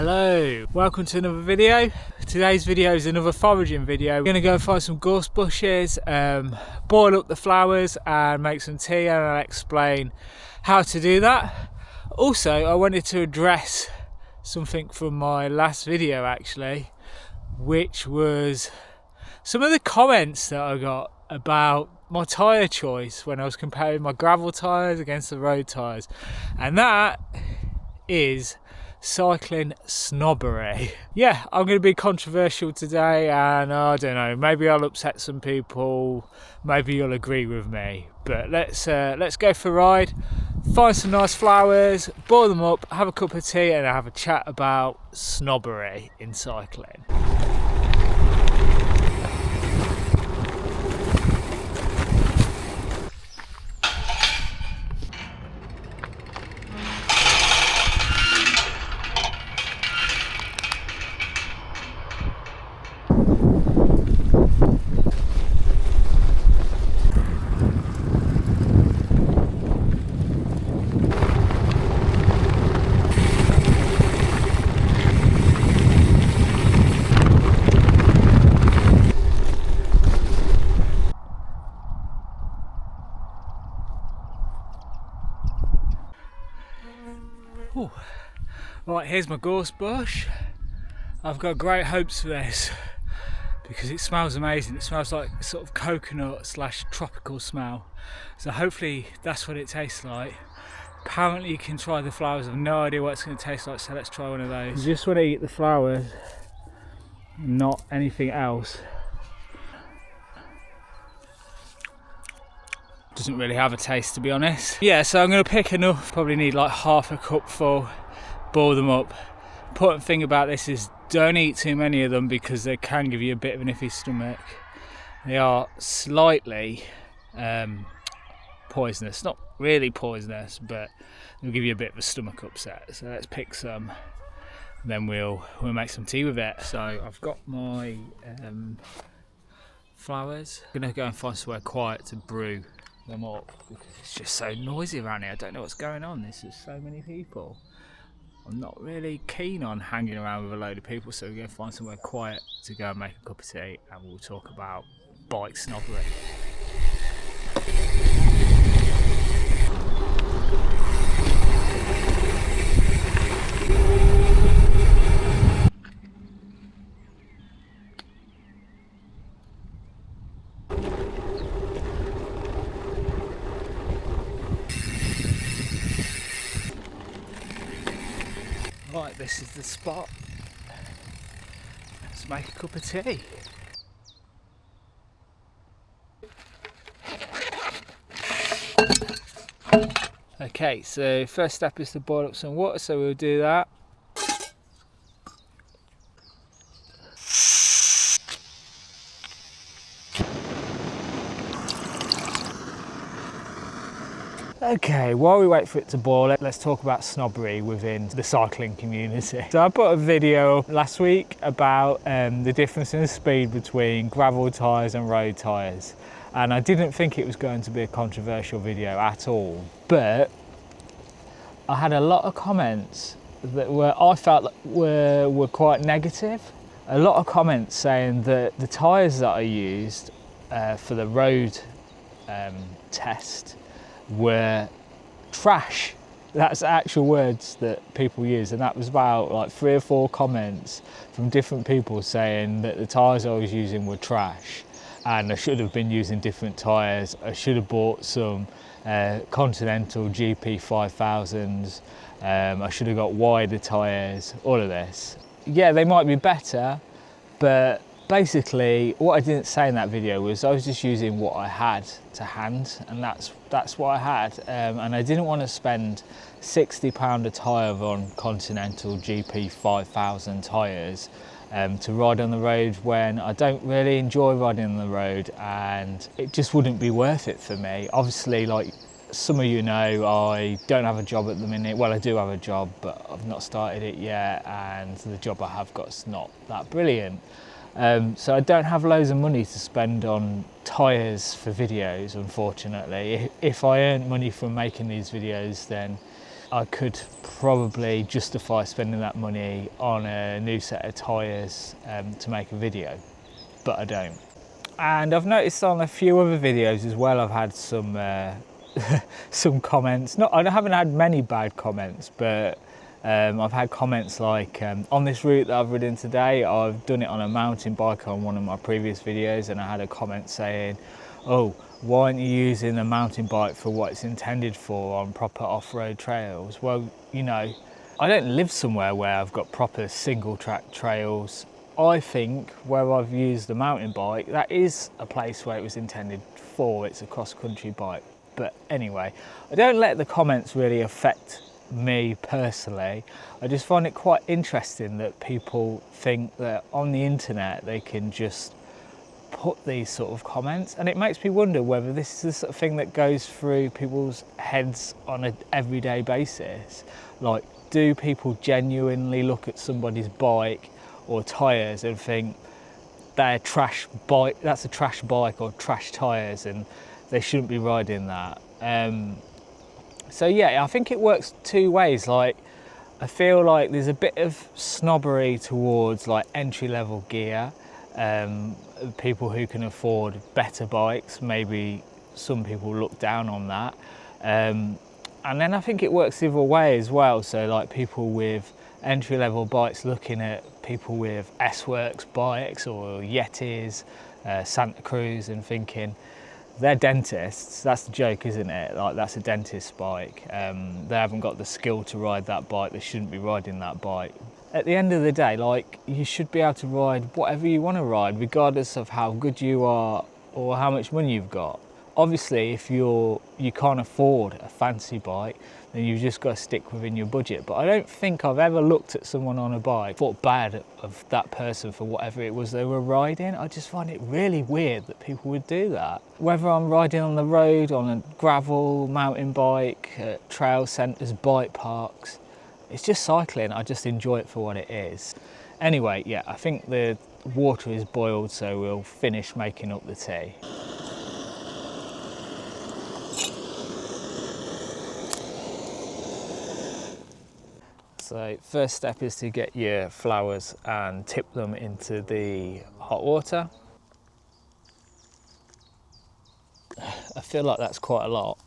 Hello, welcome to another video. Today's video is another foraging video. We're going to go find some gorse bushes, boil up the flowers and make some tea, and I'll explain how to do that. Also, I wanted to address something from my last video actually, which was some of the comments that I got about my tyre choice when I was comparing my gravel tyres against the road tyres, and that is cycling snobbery. Yeah, I'm going to be controversial today, and I don't know, maybe I'll upset some people, maybe you'll agree with me, but let's go for a ride, find some nice flowers, boil them up, have a cup of tea and have a chat about snobbery in cycling. Ooh. Right, here's my gorse bush. I've got great hopes for this because it smells amazing. It smells like sort of coconut slash tropical smell, so hopefully that's what it tastes like. Apparently you can try the flowers. I've no idea what it's going to taste like, so let's try one of those. You just want to eat the flowers, not anything else. Doesn't really have a taste, to be honest. Yeah, so I'm going to pick enough, probably need like half a cup full, boil them up. Important thing about this is don't eat too many of them because they can give you a bit of an iffy stomach. They are slightly poisonous, not really poisonous, but they'll give you a bit of a stomach upset. So let's pick some, then we'll make some tea with it. So I've got my flowers. I'm going to go and find somewhere quiet to brew them up because it's just so noisy around here. I don't know what's going on. There's just so many people. I'm not really keen on hanging around with a load of people, so we're going to find somewhere quiet to go and make a cup of tea, and we'll talk about bike snobbery. Right, this is the spot. Let's make a cup of tea. Okay, so first step is to boil up some water, so we'll do that. Okay, while we wait for it to boil, let's talk about snobbery within the cycling community. So I put a video up last week about the difference in the speed between gravel tyres and road tyres, and I didn't think it was going to be a controversial video at all, but I had a lot of comments that I felt were quite negative. A lot of comments saying that the tyres that I used for the road test were trash. That's actual words that people use, and that was about like 3 or 4 comments from different people saying that the tyres I was using were trash and I should have been using different tyres. I should have bought some Continental GP 5000s, I should have got wider tyres, all of this. Yeah, they might be better, but basically what I didn't say in that video was I was just using what I had to hand, and that's what I had, and I didn't want to spend £60 a tyre on Continental GP 5000 tyres to ride on the road when I don't really enjoy riding on the road, and it just wouldn't be worth it for me. Obviously, like some of you know, I don't have a job at the minute. Well, I do have a job, but I've not started it yet, and the job I have got is not that brilliant. So I don't have loads of money to spend on tyres for videos, unfortunately. If I earned money from making these videos, then I could probably justify spending that money on a new set of tyres to make a video, but I don't. And I've noticed on a few other videos as well, I've had some some comments. I haven't had many bad comments, but I've had comments like, on this route that I've ridden today, I've done it on a mountain bike on one of my previous videos, and I had a comment saying, oh, why aren't you using a mountain bike for what it's intended for on proper off-road trails? Well, you know, I don't live somewhere where I've got proper single track trails. I think where I've used the mountain bike, that is a place where it was intended for. It's a cross-country bike. But anyway, I don't let the comments really affect me personally. I just find it quite interesting that people think that on the internet they can just put these sort of comments, and it makes me wonder whether this is the sort of thing that goes through people's heads on an everyday basis. Like, do people genuinely look at somebody's bike or tyres and think they're trash bike, that's a trash bike or trash tyres, and they shouldn't be riding that? So yeah, I think it works two ways. Like, I feel like there's a bit of snobbery towards like entry-level gear. People who can afford better bikes, maybe some people look down on that. And then I think it works the other way as well. So like people with entry-level bikes looking at people with S-Works bikes or Yetis, Santa Cruz, and thinking, they're dentists. That's the joke, isn't it? Like, that's a dentist's bike. They haven't got the skill to ride that bike. They shouldn't be riding that bike. At the end of the day, like, you should be able to ride whatever you want to ride, regardless of how good you are or how much money you've got. Obviously, if you can't afford a fancy bike, then you've just got to stick within your budget. But I don't think I've ever looked at someone on a bike, thought bad of that person for whatever it was they were riding. I just find it really weird that people would do that. Whether I'm riding on the road, on a gravel, mountain bike, at trail centres, bike parks, it's just cycling. I just enjoy it for what it is. Anyway, yeah, I think the water is boiled, so we'll finish making up the tea. So first step is to get your flowers and tip them into the hot water. I feel like that's quite a lot.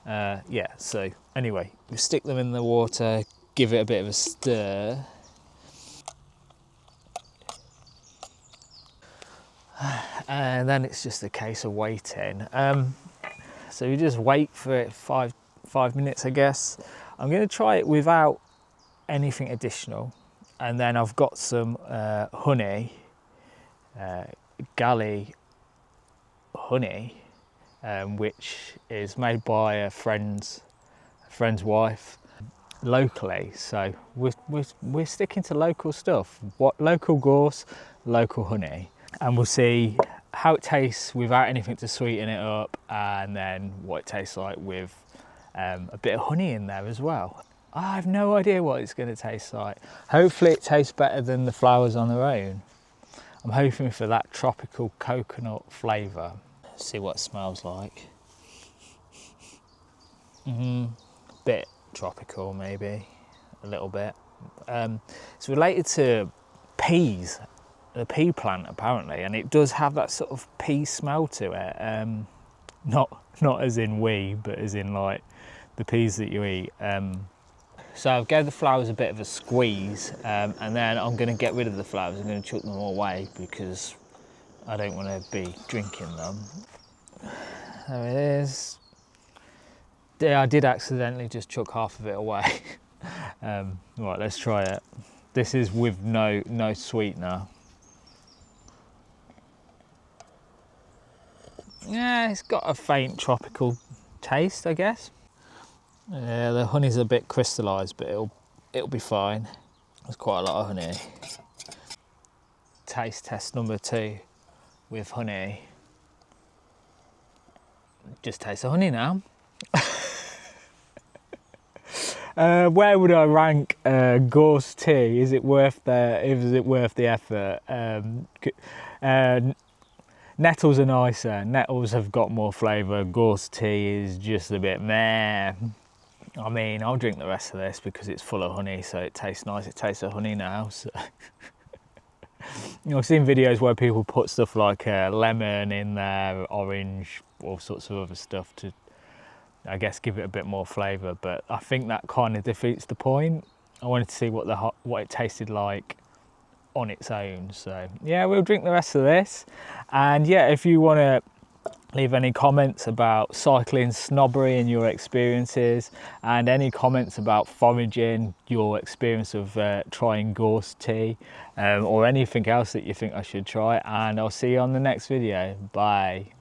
Yeah, so anyway, we stick them in the water, give it a bit of a stir. And then it's just a case of waiting. So you just wait for it five minutes, I guess. I'm going to try it without anything additional. And then I've got some honey, Galey honey, which is made by a friend's wife locally. So we're sticking to local stuff. What local gorse, local honey, and we'll see how it tastes without anything to sweeten it up, and then what it tastes like with a bit of honey in there as well. I have no idea what it's going to taste like. Hopefully it tastes better than the flowers on their own. I'm hoping for that tropical coconut flavour. See what it smells like. Bit tropical, maybe a little bit. It's related to peas, the pea plant apparently, and it does have that sort of pea smell to it. Not as in wee, but as in like the peas that you eat. So I've gave the flowers a bit of a squeeze, and then I'm going to get rid of the flowers. I'm going to chuck them all away because I don't want to be drinking them. There it is. Yeah, I did accidentally just chuck half of it away. Right, let's try it. This is with no sweetener. Yeah, it's got a faint tropical taste, I guess. Yeah, the honey's a bit crystallised, but it'll be fine. There's quite a lot of honey. Taste test number 2 with honey. Just taste the honey now. Where would I rank Gorse tea? Is it worth the effort? Nettles are nicer. Nettles have got more flavour. Gorse tea is just a bit meh. I mean, I'll drink the rest of this because it's full of honey, so it tastes nice. It tastes of honey now. So. You know, I've seen videos where people put stuff like lemon in there, orange, all sorts of other stuff to, I guess, give it a bit more flavour. But I think that kind of defeats the point. I wanted to see what it tasted like on its own. So yeah, we'll drink the rest of this. And yeah, if you want to leave any comments about cycling snobbery and your experiences, and any comments about foraging, your experience of trying Gorse tea, or anything else that you think I should try, and I'll see you on the next video. Bye.